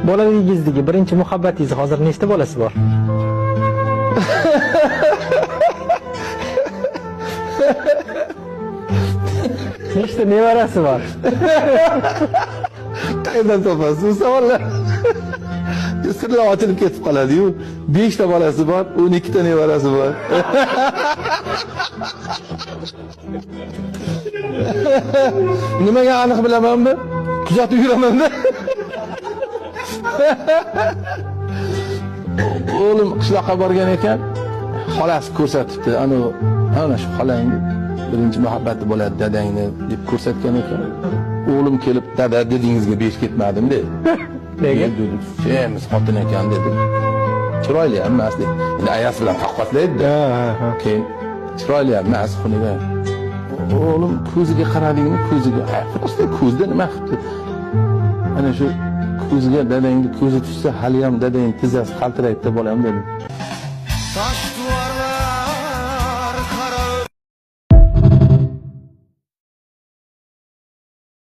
Bolaligingizdagi birinchi muhabbatingiz hozir nechta bolasi bor? Nechta nevarasi bor? Qayerdan topasiz bu savollar? Sirlar ochilib ketib qoladi-yu. 5 ta bolasi bor, 12 ta nevarasi bor. Nimaga aniq bilaman bu? Kuzatib yuraman-da. O'g'lim qishloqqa borgan ekan, xolasi ko'rsatibdi. Ana shu xolang birinchi muhabbati bo'ladi dadangni deb ko'rsatgan ekan. O'g'lim kelib, "Dada, dedingizga besh ketmadim" dedi. Nega? Semiz xotin ekan dedi. Chiroyli emas dedi. Endi ayasi bilan taqqoslaydi. Keyin chiroyli emas xuniga. O'g'lim ko'ziga qaradingmi, ko'ziga. Просто ko'zda nima qilibdi? Ana shu ko'ziga dadangni ko'zi tushsa, hali ham dadang tizzasi qaltiraydi bolam dedi. Taş duvarlar